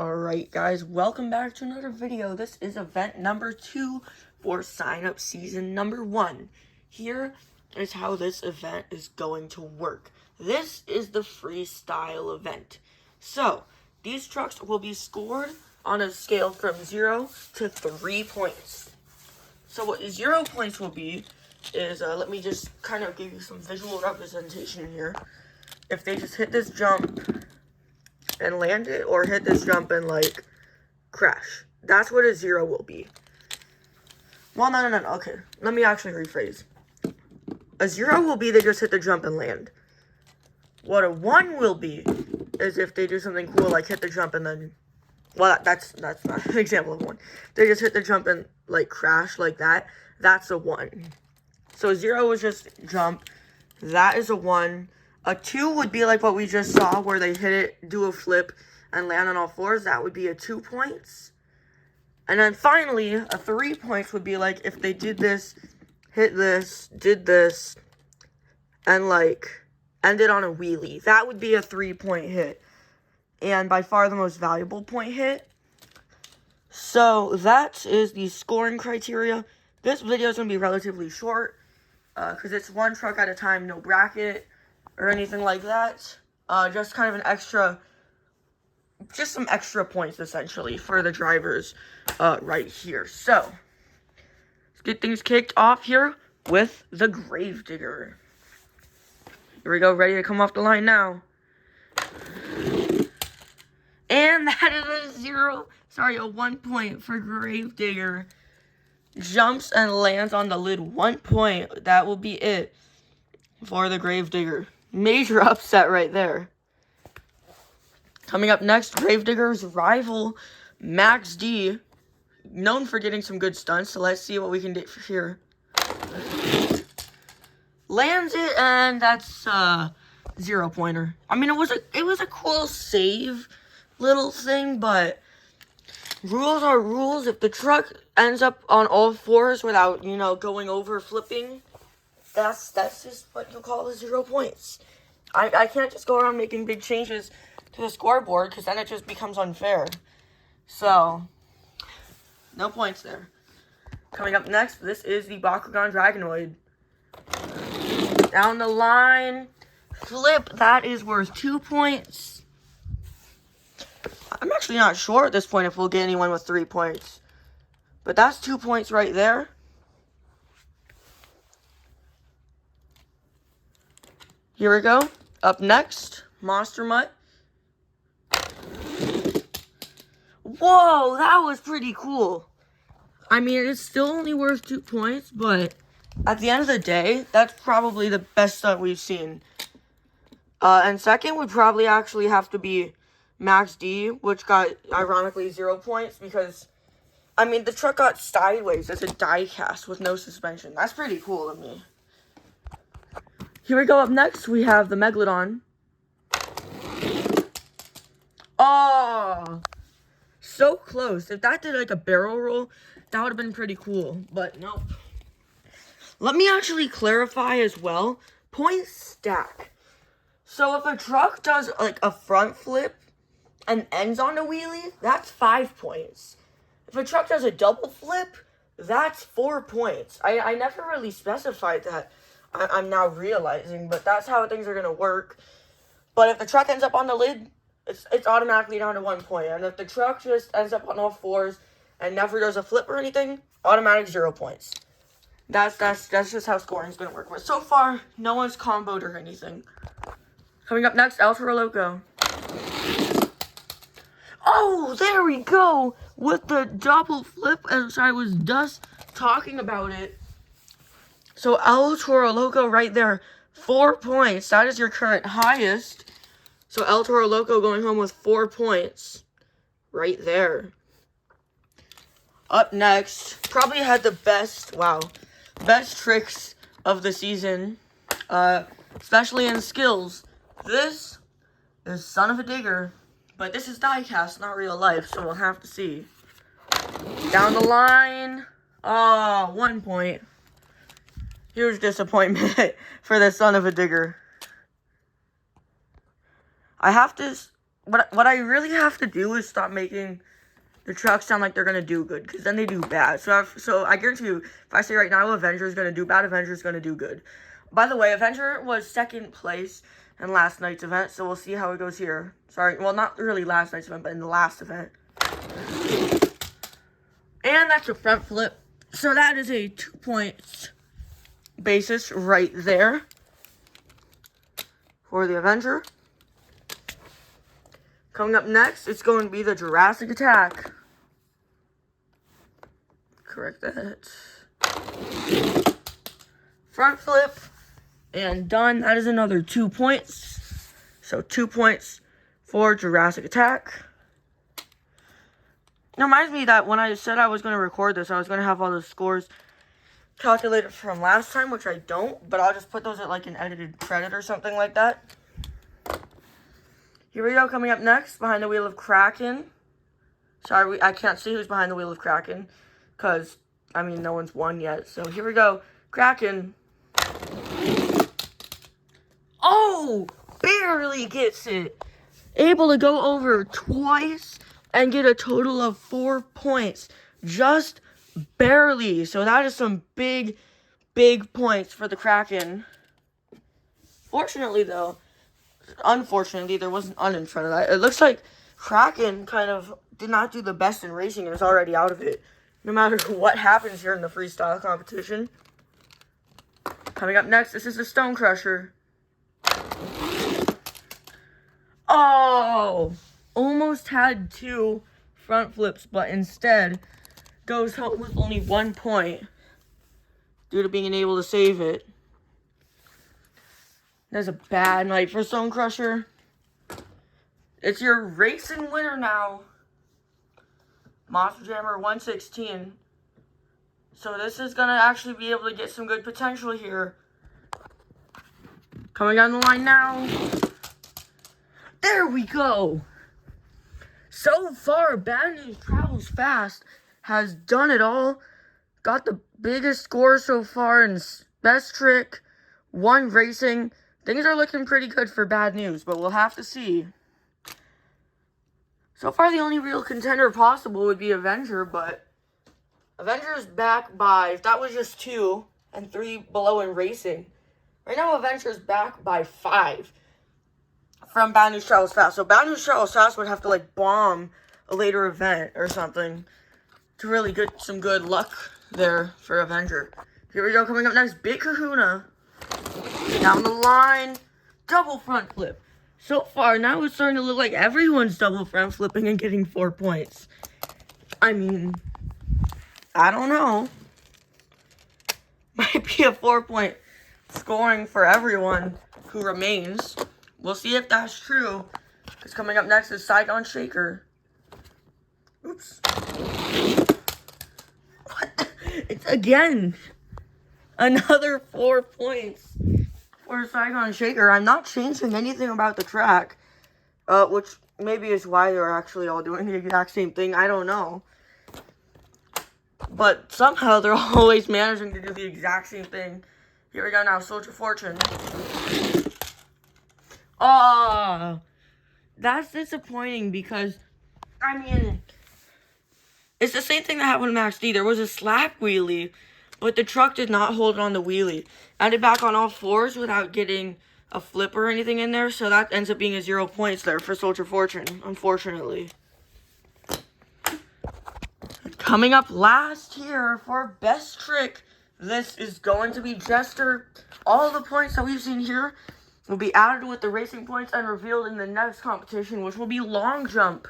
Alright guys, welcome back to another video. This is event number 2 for sign up season number 1. Here is how this event is going to work. This is the freestyle event. So, these trucks will be scored on a scale from 0 to 3 points. So what 0 points will be is, let me just kind of give you some visual representation here. If they just hit this jump and land it, or hit this jump and like crash, that's what a 0 will be. Well, no, okay, let me actually rephrase. A 0 will be they just hit the jump and land. What a 1 will be is if they do something cool like hit the jump and then, well, that's not an example of 1. They just hit the jump and like crash like that, that's a 1. So 0 is just jump, that is a 1. A 2 would be like what we just saw, where they hit it, do a flip, and land on all fours. That would be a 2 points. And then finally, a 3 points would be like if they did this, hit this, did this, and like ended on a wheelie. That would be a 3-point hit. And by far the most valuable point hit. So that is the scoring criteria. This video is going to be relatively short, because it's one truck at a time, no bracket or anything like that. Just kind of an extra, just some extra points essentially for the drivers right here. So let's get things kicked off here with the Gravedigger. Here we go, ready to come off the line now. And that is a 1 point for Gravedigger. Jumps and lands on the lid, 1 point. That will be it for the Gravedigger. Major upset right there. Coming up next, Gravedigger's rival, Max D. Known for getting some good stunts, so let's see what we can do here. Lands it, and that's a 0-pointer. I mean, it was a cool save little thing, but rules are rules. If the truck ends up on all fours without, going over flipping, that's just what you call the 0 points. I can't just go around making big changes to the scoreboard, because then it just becomes unfair. So, no points there. Coming up next, this is the Bakugan Dragonoid. Down the line, flip, that is worth 2 points. I'm actually not sure at this point if we'll get anyone with 3 points. But that's 2 points right there. Here we go. Up next, Monster Mutt. Whoa, that was pretty cool. I mean, it's still only worth 2 points, but at the end of the day, that's probably the best stunt we've seen. And second would probably actually have to be Max D, which got, ironically, 0 points, because, I mean, the truck got sideways as a diecast with no suspension. That's pretty cool to me. Here we go. Up next, we have the Megalodon. Oh, so close. If that did like a barrel roll, that would have been pretty cool, but nope. Let me actually clarify as well. Points stack. So if a truck does like a front flip and ends on a wheelie, that's 5 points. If a truck does a double flip, that's 4 points. I never really specified that. I'm now realizing, but that's how things are going to work. But if the truck ends up on the lid, it's automatically down to 1 point. And if the truck just ends up on all fours and never does a flip or anything, automatic 0 points. That's just how scoring is going to work. But so far, no one's comboed or anything. Coming up next, El Toro Loco. Oh, there we go! With the double flip, as I was just talking about it. So El Toro Loco right there, 4 points. That is your current highest. So El Toro Loco going home with 4 points. Right there. Up next, probably had the best tricks of the season. Especially in skills. This is Son of a Digger. But this is Diecast, not real life, so we'll have to see. Down the line. Oh, 1 point. Huge disappointment for the Son of a Digger. I have to what I really have to do is stop making the trucks sound like they're gonna do good, because then they do bad. So I guarantee you, if I say right now Avenger is gonna do bad, Avenger is gonna do good. By the way, Avenger was second place in last night's event, so we'll see how it goes here. Sorry, well, not really last night's event, but in the last event. And that's a front flip. So that is a 2 points basis right there for the Avenger. Coming up next, it's going to be the Jurassic Attack. Correct that. Front flip. And done. That is another 2 points. So 2 points for Jurassic Attack. It reminds me that when I said I was going to record this, I was going to have all the scores calculated from last time, which I don't. But I'll just put those at like an edited credit or something like that. Here we go. Coming up next, behind the wheel of Kraken. Sorry, I can't see who's behind the wheel of Kraken. Because, I mean, no one's won yet. So here we go. Kraken. Oh, barely gets it. Able to go over twice and get a total of 4 points. Just barely. So that is some big, big points for the Kraken. Unfortunately, there was an un in front of that. It looks like Kraken kind of did not do the best in racing and is already out of it. No matter what happens here in the freestyle competition. Coming up next, this is the Stone Crusher. Oh, almost had 2 front flips, but instead goes home with only 1 point due to being unable to save it. That's a bad night for Stone Crusher. It's your racing winner now, Monster Jammer 116. So this is going to actually be able to get some good potential here. Coming down the line now. There we go. So far, Bad News Travels Fast has done it all. Got the biggest score so far in Best Trick, 1 racing. Things are looking pretty good for Bad News, but we'll have to see. So far, the only real contender possible would be Avenger, but Avenger is back by, if that was just 2 and 3 below in racing. Right now, Avenger is back by 5 from Bad News Travels Fast. So Bad News Travels Fast would have to, like, bomb a later event or something to really get some good luck there for Avenger. Here we go, coming up next, Big Kahuna. Down the line, double front flip. So far, now it's starting to look like everyone's double front flipping and getting 4 points. I mean, I don't know. Might be a 4-point scoring for everyone who remains. We'll see if that's true. Because coming up next is Saigon Shaker. Oops. What? It's again another 4 points for Saigon Shaker. I'm not changing anything about the track. Which maybe is why they're actually all doing the exact same thing. I don't know. But somehow they're always managing to do the exact same thing. Here we go now, Soldier Fortune. Oh, that's disappointing because, I mean, it's the same thing that happened with Max D. There was a slap wheelie, but the truck did not hold on the wheelie. Ended back on all 4s without getting a flip or anything in there, so that ends up being a 0 points there for Soldier Fortune, unfortunately. Coming up last here for Best Trick, this is going to be Jester. All the points that we've seen here will be added with the racing points and revealed in the next competition, which will be long jump.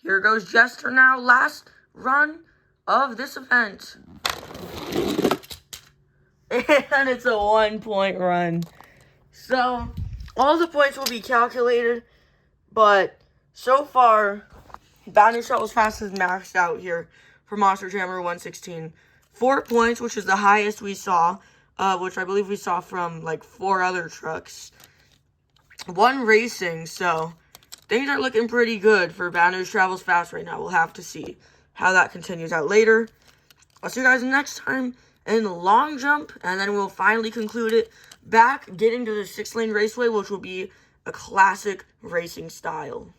Here goes Jester now, last run of this event. And it's a 1-point run. So, all the points will be calculated, but so far, Bad News Travels Fast is maxed out here for Monster Jammer 116. 4 points, which is the highest we saw, which I believe we saw from like 4 other trucks. 1 racing, so things are looking pretty good for Bad News Travels Fast right now. We'll have to see how that continues out later. I'll see you guys next time in the long jump, and then we'll finally conclude it back getting to the 6-lane raceway, which will be a classic racing style.